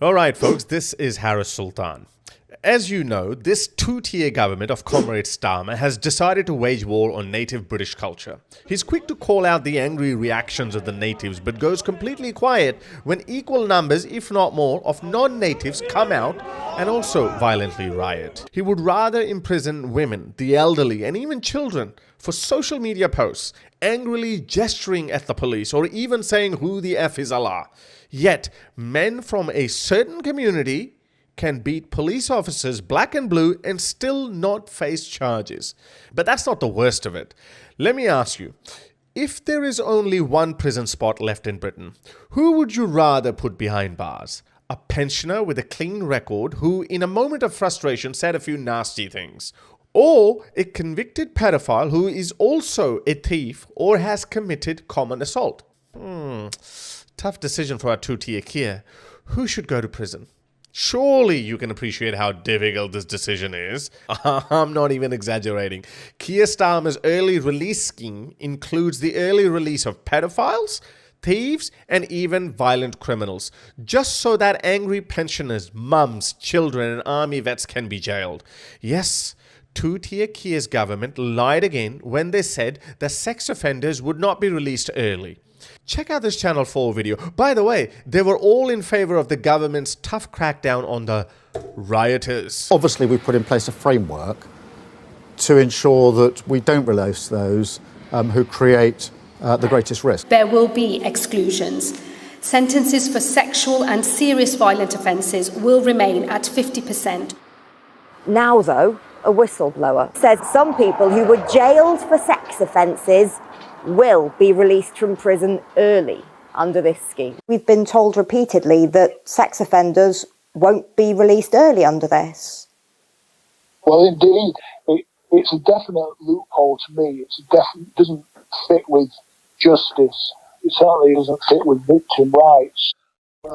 All right, folks, this is Harris Sultan. As you know, this two-tier government of Comrade STARMER has decided to wage war on native British culture. He's quick to call out the angry reactions of the natives, but goes completely quiet when equal numbers, if not more, of non-natives come out and also violently riot. He would rather imprison women, the elderly, and even children for social media posts, angrily gesturing at the police or even saying who the F is Allah. Yet, men from a certain community can beat police officers black and blue and still not face charges. But that's not the worst of it. Let me ask you, if there is only one prison spot left in Britain, who would you rather put behind bars? A pensioner with a clean record who, in a moment of frustration, said a few nasty things? Or a convicted pedophile who is also a thief or has committed common assault? Tough decision for our two-tier Keir. Who should go to prison? Surely you can appreciate how difficult this decision is. I'm not even exaggerating. Keir Starmer's early release scheme includes the early release of pedophiles, thieves, and even violent criminals, just so that angry pensioners, mums, children, and army vets can be jailed. Yes, two-tier Keir's government lied again when they said that sex offenders would not be released early. Check out this Channel 4 video. By the way, they were all in favour of the government's tough crackdown on the rioters. Obviously, we put in place a framework to ensure that we don't release those who create the greatest risk. There will be exclusions. Sentences for sexual and serious violent offences will remain at 50%. Now, though, a whistleblower says some people who were jailed for sex offences will be released from prison early under this scheme. We've been told repeatedly that sex offenders won't be released early under this. Well, indeed, it's a definite loophole to me. It doesn't fit with justice. It certainly doesn't fit with victim rights.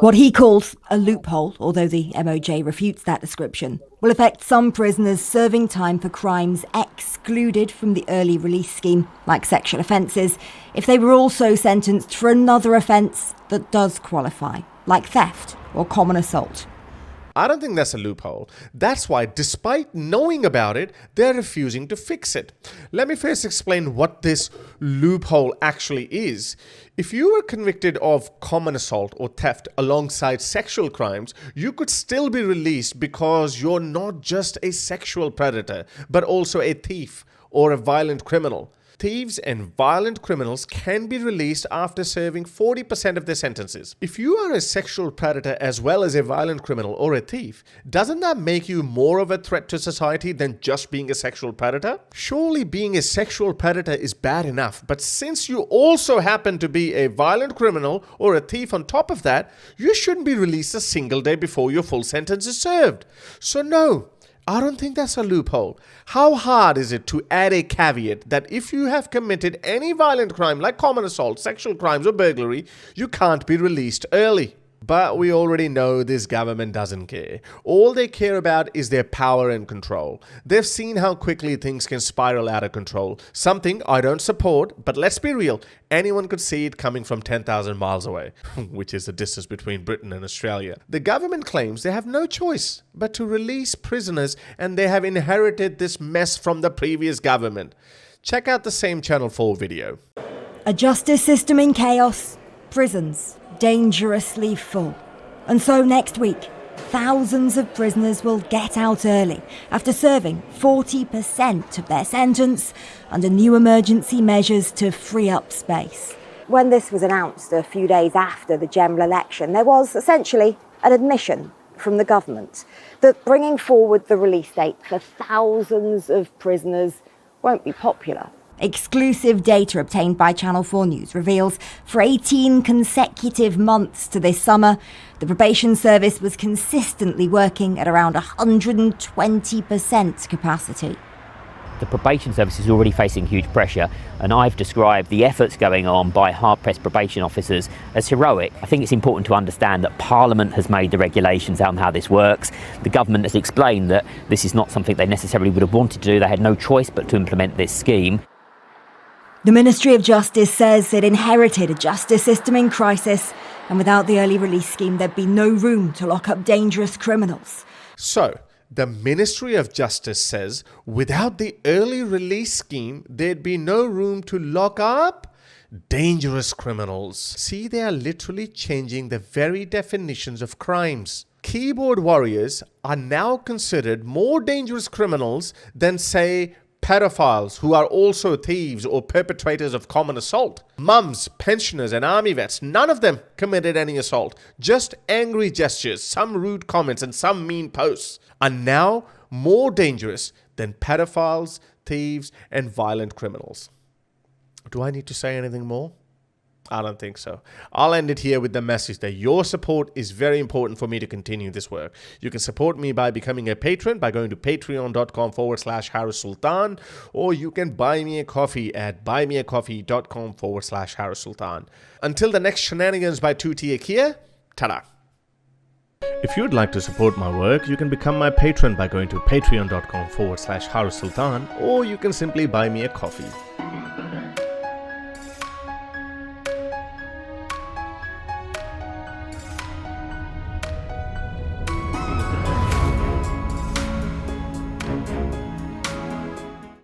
What he calls a loophole, although the MOJ refutes that description, will affect some prisoners serving time for crimes excluded from the early release scheme, like sexual offences, if they were also sentenced for another offence that does qualify, like theft or common assault. I don't think that's a loophole. That's why, despite knowing about it, they're refusing to fix it. Let me first explain what this loophole actually is. If you were convicted of common assault or theft alongside sexual crimes, you could still be released because you're not just a sexual predator, but also a thief or a violent criminal. Thieves and violent criminals can be released after serving 40% of their sentences. If you are a sexual predator as well as a violent criminal or a thief, doesn't that make you more of a threat to society than just being a sexual predator? Surely being a sexual predator is bad enough, but since you also happen to be a violent criminal or a thief on top of that, you shouldn't be released a single day before your full sentence is served. So no, I don't think that's a loophole. How hard is it to add a caveat that if you have committed any violent crime like common assault, sexual crimes or burglary, you can't be released early? But we already know this government doesn't care. All they care about is their power and control. They've seen how quickly things can spiral out of control. Something I don't support, but let's be real, anyone could see it coming from 10,000 miles away, which is the distance between Britain and Australia. The government claims they have no choice but to release prisoners, and they have inherited this mess from the previous government. Check out the same Channel 4 video. A justice system in chaos, prisons dangerously full. And so next week, thousands of prisoners will get out early after serving 40% of their sentence under new emergency measures to free up space. When this was announced a few days after the general election, there was essentially an admission from the government that bringing forward the release date for thousands of prisoners won't be popular. Exclusive data obtained by Channel 4 News reveals for 18 consecutive months to this summer, the probation service was consistently working at around 120% capacity. The probation service is already facing huge pressure, and I've described the efforts going on by hard-pressed probation officers as heroic. I think it's important to understand that Parliament has made the regulations out on how this works. The government has explained that this is not something they necessarily would have wanted to do. They had no choice but to implement this scheme. The Ministry of Justice says it inherited a justice system in crisis And without the early release scheme, there'd be no room to lock up dangerous criminals. So, the Ministry of Justice says without the early release scheme, there'd be no room to lock up dangerous criminals. See, they are literally changing the very definitions of crimes. Keyboard warriors are now considered more dangerous criminals than, say, pedophiles who are also thieves or perpetrators of common assault. Mums, pensioners and army vets, none of them committed any assault. Just angry gestures, some rude comments and some mean posts are now more dangerous than pedophiles, thieves and violent criminals. Do I need to say anything more? I don't think so. I'll end it here with the message that your support is very important for me to continue this work. You can support me by becoming a patron by going to patreon.com/Harris Sultan, or you can buy me a coffee at buymeacoffee.com/Harris Sultan. Until the next shenanigans by 2T Akia, ta-da! If you'd like to support my work, you can become my patron by going to patreon.com/Harris Sultan, or you can simply buy me a coffee.